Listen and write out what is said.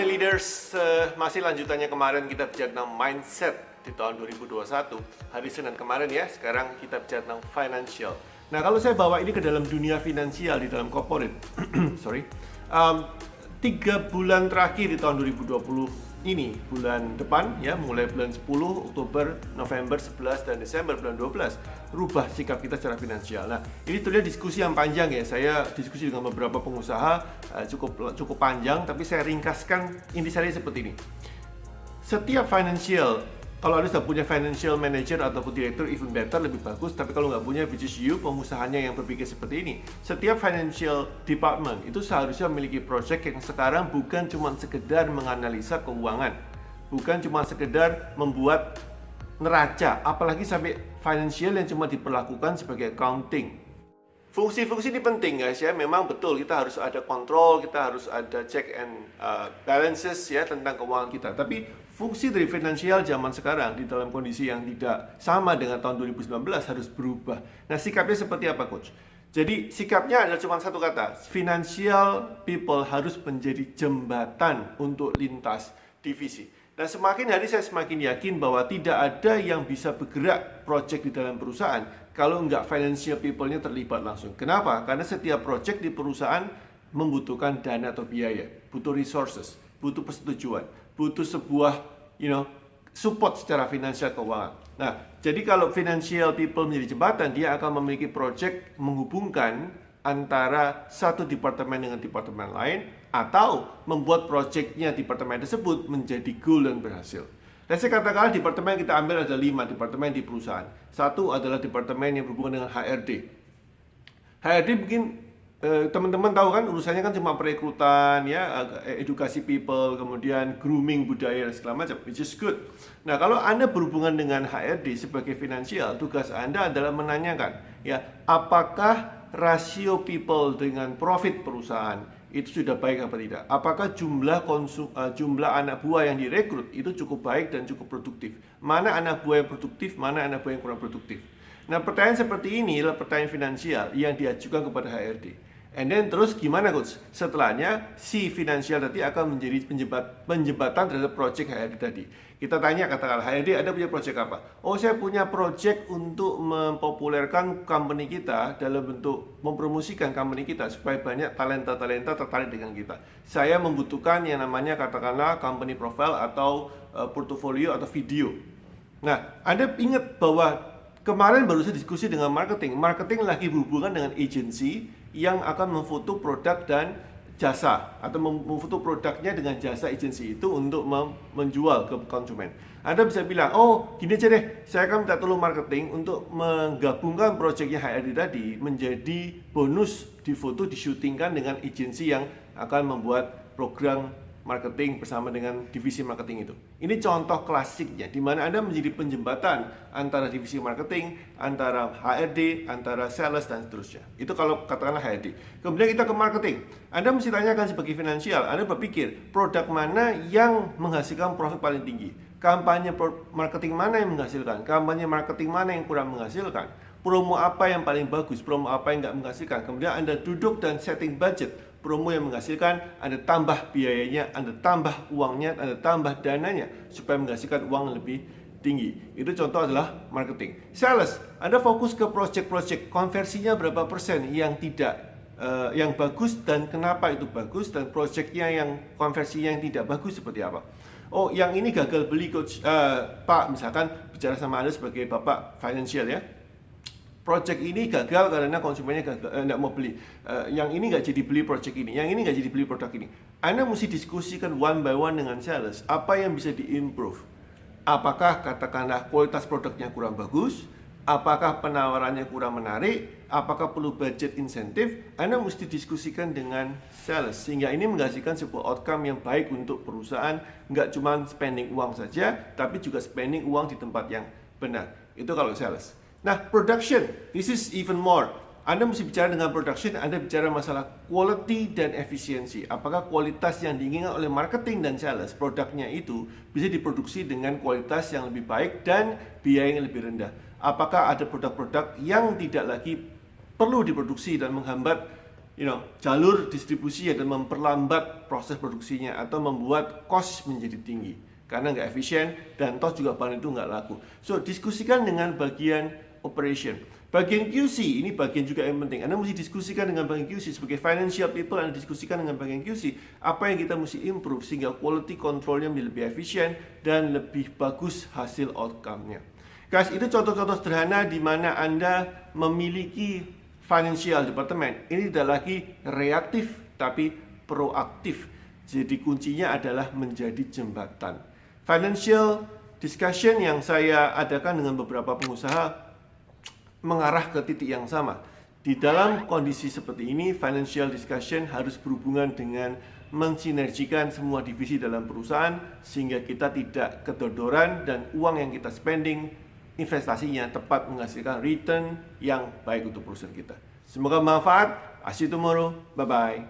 Money Leaders, masih lanjutannya kemarin kita bicara tentang mindset di tahun 2021. Hari Senin kemarin ya, sekarang kita bicara tentang financial. Nah, kalau saya bawa ini ke dalam dunia finansial di dalam corporate, 3 bulan terakhir di tahun 2020 ini, bulan depan ya, mulai bulan 10, Oktober, November, 11, dan Desember bulan 12, rubah sikap kita secara finansial. Nah, ini terlihat diskusi yang panjang ya. Saya diskusi dengan beberapa pengusaha cukup panjang, tapi saya ringkaskan intisari seperti ini. Setiap financial, kalau Anda sudah punya financial manager ataupun director, even better, lebih bagus. Tapi kalau nggak punya, which is you, pengusahanya yang berpikir seperti ini. Setiap financial department itu seharusnya memiliki project yang sekarang bukan cuma sekedar menganalisa keuangan, bukan cuma sekedar membuat neraca, apalagi sampai financial yang cuma diperlakukan sebagai accounting. Fungsi-fungsi ini penting guys ya, memang betul kita harus ada kontrol, kita harus ada check and balances ya tentang keuangan kita. Tapi fungsi dari finansial zaman sekarang di dalam kondisi yang tidak sama dengan tahun 2019 harus berubah. Nah, sikapnya seperti apa coach? Jadi sikapnya adalah cuma satu kata, financial people harus menjadi jembatan untuk lintas divisi. Dan semakin hari saya semakin yakin bahwa tidak ada yang bisa bergerak project di dalam perusahaan kalau nggak financial people-nya terlibat langsung. Kenapa? Karena setiap project di perusahaan membutuhkan dana atau biaya, butuh resources, butuh persetujuan, butuh sebuah support secara finansial keuangan. Nah, jadi kalau financial people menjadi jembatan, dia akan memiliki project menghubungkan antara satu departemen dengan departemen lain, atau membuat projectnya departemen tersebut menjadi goal dan berhasil. Dan saya katakan departemen kita ambil ada 5 departemen di perusahaan. Satu adalah departemen yang berhubungan dengan HRD. HRD mungkin teman-teman tahu kan, urusannya kan cuma perekrutan ya, edukasi people, kemudian grooming budaya dan segala macam, which is good. Nah, kalau Anda berhubungan dengan HRD sebagai finansial, tugas Anda adalah menanyakan ya, apakah rasio people dengan profit perusahaan itu sudah baik apa tidak? Apakah jumlah anak buah yang direkrut itu cukup baik dan cukup produktif? Mana anak buah yang produktif, mana anak buah yang kurang produktif? Nah, pertanyaan seperti ini adalah pertanyaan finansial yang diajukan kepada HRD. And then terus gimana coach? Setelahnya si finansial tadi akan menjadi penjembatan terhadap project HRD tadi. Kita tanya, katakanlah HRD, ada punya project apa? Oh, saya punya project untuk mempopulerkan company kita dalam bentuk mempromosikan company kita supaya banyak talenta-talenta tertarik dengan kita. Saya membutuhkan yang namanya katakanlah company profile atau portfolio atau video. Nah, Anda ingat bahwa kemarin baru saya diskusi dengan marketing. Marketing lagi berhubungan dengan agency yang akan memfoto produk dan jasa, atau memfoto produknya dengan jasa agensi itu untuk menjual ke konsumen. Anda bisa bilang, oh gini aja deh, saya akan minta tolong marketing untuk menggabungkan proyeknya HRD tadi menjadi bonus difoto, disyutingkan dengan agensi yang akan membuat program marketing bersama dengan divisi marketing itu. Ini contoh klasiknya, di mana Anda menjadi penjembatan antara divisi marketing, antara HRD, antara sales, dan seterusnya. Itu kalau katakanlah HRD. Kemudian kita ke marketing. Anda mesti tanyakan sebagai finansial, Anda berpikir produk mana yang menghasilkan profit paling tinggi? Kampanye marketing mana yang menghasilkan? Kampanye marketing mana yang kurang menghasilkan? Promo apa yang paling bagus? Promo apa yang nggak menghasilkan? Kemudian Anda duduk dan setting budget. Promo yang menghasilkan, Anda tambah biayanya, Anda tambah uangnya, Anda tambah dananya supaya menghasilkan uang yang lebih tinggi. Itu contoh adalah marketing. Sales, Anda fokus ke project-project, konversinya berapa persen yang tidak, yang bagus dan kenapa itu bagus, dan projectnya yang konversinya yang tidak bagus seperti apa. Oh, yang ini gagal beli coach, Pak, misalkan bicara sama Anda sebagai Bapak financial ya. Project ini gagal karena konsumennya nggak mau beli. Yang ini nggak jadi beli project ini, yang ini nggak jadi beli produk ini. Anda mesti diskusikan one by one dengan sales, apa yang bisa diimprove. Apakah katakanlah kualitas produknya kurang bagus, apakah penawarannya kurang menarik, apakah perlu budget insentif. Anda mesti diskusikan dengan sales, sehingga ini menghasilkan sebuah outcome yang baik untuk perusahaan. Nggak cuma spending uang saja, tapi juga spending uang di tempat yang benar. Itu kalau sales. Nah, production, this is even more. Anda mesti bicara dengan production, Anda bicara masalah quality dan efisiensi. Apakah kualitas yang diinginkan oleh marketing dan sales, produknya itu bisa diproduksi dengan kualitas yang lebih baik dan biaya yang lebih rendah? Apakah ada produk-produk yang tidak lagi perlu diproduksi dan menghambat jalur distribusi dan memperlambat proses produksinya atau membuat cost menjadi tinggi karena nggak efisien dan toh juga barang itu nggak laku. So diskusikan dengan bagian operation. Bagian QC ini bagian juga yang penting. Anda mesti diskusikan dengan bagian QC sebagai financial people. Anda diskusikan dengan bagian QC apa yang kita mesti improve sehingga quality controlnya menjadi lebih efisien dan lebih bagus hasil outcome-nya. Guys, itu contoh-contoh sederhana di mana Anda memiliki financial department. Ini tidak lagi reaktif tapi proaktif. Jadi kuncinya adalah menjadi jembatan. Financial discussion yang saya adakan dengan beberapa pengusaha mengarah ke titik yang sama. Di dalam kondisi seperti ini, financial discussion harus berhubungan dengan mensinergikan semua divisi dalam perusahaan sehingga kita tidak kedodoran dan uang yang kita spending, investasinya tepat menghasilkan return yang baik untuk perusahaan kita. Semoga bermanfaat. See you tomorrow. Bye-bye.